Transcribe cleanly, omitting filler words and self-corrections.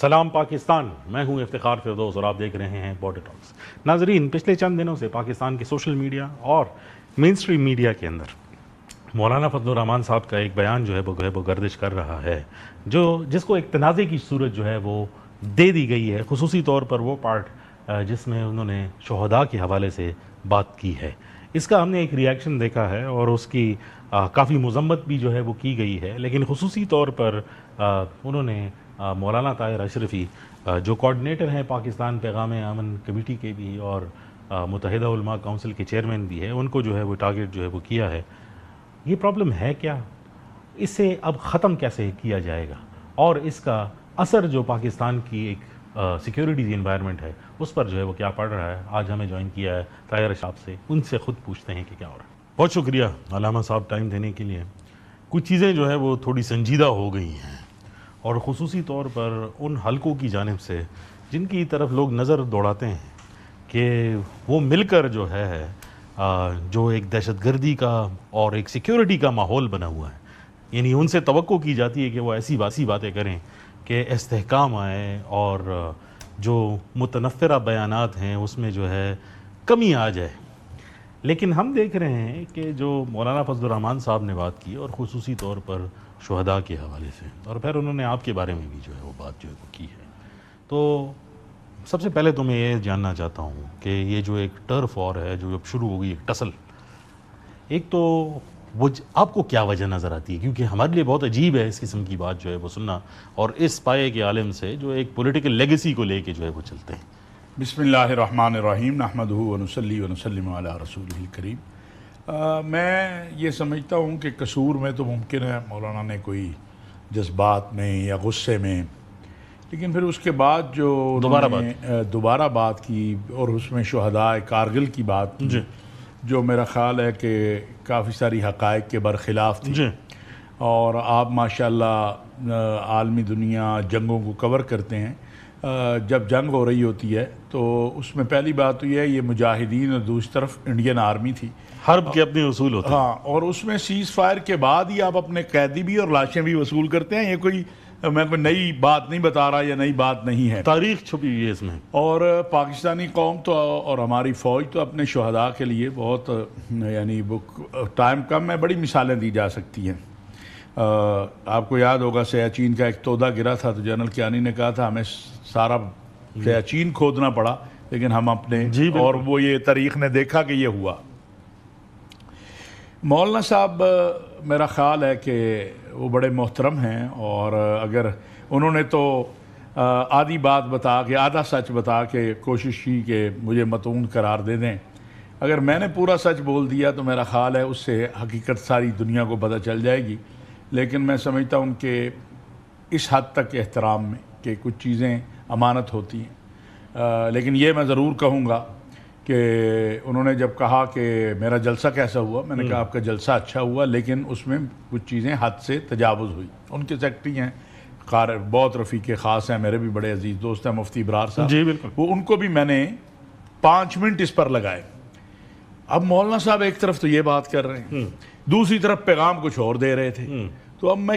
سلام پاکستان، میں ہوں افتخار فردوس اور آپ دیکھ رہے ہیں بارڈر ٹاکس۔ ناظرین، پچھلے چند دنوں سے پاکستان کے سوشل میڈیا اور مین اسٹریم میڈیا کے اندر مولانا فضل الرحمان صاحب کا ایک بیان جو ہے وہ گردش کر رہا ہے، جس کو ایک تنازع کی صورت جو ہے وہ دے دی گئی ہے، خصوصی طور پر وہ پارٹ جس میں انہوں نے شہداء کے حوالے سے بات کی ہے۔ اس کا ہم نے ایک ری ایکشن دیکھا ہے اور اس کی کافی مذمت بھی جو ہے وہ کی گئی ہے، لیکن خصوصی طور پر انہوں نے مولانا طاہر اشرفی جو کوارڈینیٹر ہیں پاکستان پیغام امن کمیٹی کے بھی اور متحدہ علماء کونسل کے چیئرمین بھی ہیں، ان کو جو ہے وہ ٹارگٹ جو ہے وہ کیا ہے۔ یہ پرابلم ہے کیا؟ اس سے اب ختم کیسے کیا جائے گا؟ اور اس کا اثر جو پاکستان کی ایک سیکیورٹی انوائرمنٹ ہے اس پر جو ہے وہ کیا پڑ رہا ہے؟ آج ہمیں جوائن کیا ہے طاہر اشرف سے، ان سے خود پوچھتے ہیں کہ کیا ہو رہا ہے۔ بہت شکریہ علامہ صاحب ٹائم دینے کے لیے۔ کچھ چیزیں جو ہے وہ تھوڑی سنجیدہ ہو گئی ہیں، اور خصوصی طور پر ان حلقوں کی جانب سے جن کی طرف لوگ نظر دوڑاتے ہیں کہ وہ مل کر جو ہے جو ایک دہشت گردی کا اور ایک سیکیورٹی کا ماحول بنا ہوا ہے، یعنی ان سے توقع کی جاتی ہے کہ وہ ایسی باتیں کریں کہ استحکام آئے اور جو متنفرہ بیانات ہیں اس میں جو ہے کمی آ جائے۔ لیکن ہم دیکھ رہے ہیں کہ جو مولانا فضل الرحمان صاحب نے بات کی، اور خصوصی طور پر شہداء کے حوالے سے، اور پھر انہوں نے آپ کے بارے میں بھی جو ہے وہ بات جو ہے وہ کی ہے، تو سب سے پہلے تو میں یہ جاننا چاہتا ہوں کہ یہ جو ایک ٹرف وار ہے جو اب شروع ہو گئی، ایک ٹسل، ایک تو وہ آپ کو کیا وجہ نظر آتی ہے؟ کیونکہ ہمارے لیے بہت عجیب ہے اس قسم کی بات جو ہے وہ سننا، اور اس پائے کے عالم سے جو ایک پولیٹیکل لیگیسی کو لے کے جو ہے وہ چلتے ہیں۔ بسم اللہ الرحمن الرحیم، نحمدہ ونصلی ونسلم علی رسولہ الکریم۔ میں یہ سمجھتا ہوں کہ قصور میں تو ممکن ہے مولانا نے کوئی جذبات میں یا غصے میں، لیکن پھر اس کے بعد جو دوبارہ بات کی اور اس میں شہداء کارگل کی بات کی، جو میرا خیال ہے کہ کافی ساری حقائق کے برخلاف تھی، اور آپ ماشاءاللہ عالمی دنیا جنگوں کو کور کرتے ہیں۔ جب جنگ ہو رہی ہوتی ہے تو اس میں پہلی بات تو یہ ہے، یہ مجاہدین اور دوسری طرف انڈین آرمی تھی، حرب کے اپنے اصول ہوتے ہیں۔ ہاں، اور اس میں سیز فائر کے بعد ہی آپ اپنے قیدی بھی اور لاشیں بھی وصول کرتے ہیں۔ یہ کوئی میں کوئی نئی بات نہیں بتا رہا یا نئی بات نہیں ہے، تاریخ چھپی ہوئی ہے اس میں۔ اور پاکستانی قوم تو اور ہماری فوج تو اپنے شہداء کے لیے بہت، یعنی ٹائم کم ہے، بڑی مثالیں دی جا سکتی ہیں۔ آپ کو یاد ہوگا سیاچین کا ایک تودہ گرا تھا تو جنرل کیانی نے کہا تھا ہمیں سارا سیاچین کھودنا پڑا، لیکن ہم اپنے، اور وہ یہ تاریخ نے دیکھا کہ یہ ہوا۔ مولانا صاحب میرا خیال ہے کہ وہ بڑے محترم ہیں، اور اگر انہوں نے تو آدھی بات بتا کے، آدھا سچ بتا کے کوشش کی کہ مجھے متون قرار دے دیں، اگر میں نے پورا سچ بول دیا تو میرا خیال ہے اس سے حقیقت ساری دنیا کو پتہ چل جائے گی۔ لیکن میں سمجھتا ہوں کہ اس حد تک احترام میں کہ کچھ چیزیں امانت ہوتی ہیں، لیکن یہ میں ضرور کہوں گا کہ انہوں نے جب کہا کہ میرا جلسہ کیسا ہوا، میں نے کہا آپ کا جلسہ اچھا ہوا، لیکن اس میں کچھ چیزیں حد سے تجاوز ہوئی۔ ان کے سیکرٹری ہیں، بہت رفیق خاص ہیں، میرے بھی بڑے عزیز دوست ہیں، مفتی ابرار صاحب، جی بالکل، وہ ان کو بھی میں نے 5 منٹ اس پر لگائے۔ اب مولانا صاحب ایک طرف تو یہ بات کر رہے ہیں، دوسری طرف پیغام کچھ اور دے رہے تھے، تو اب میں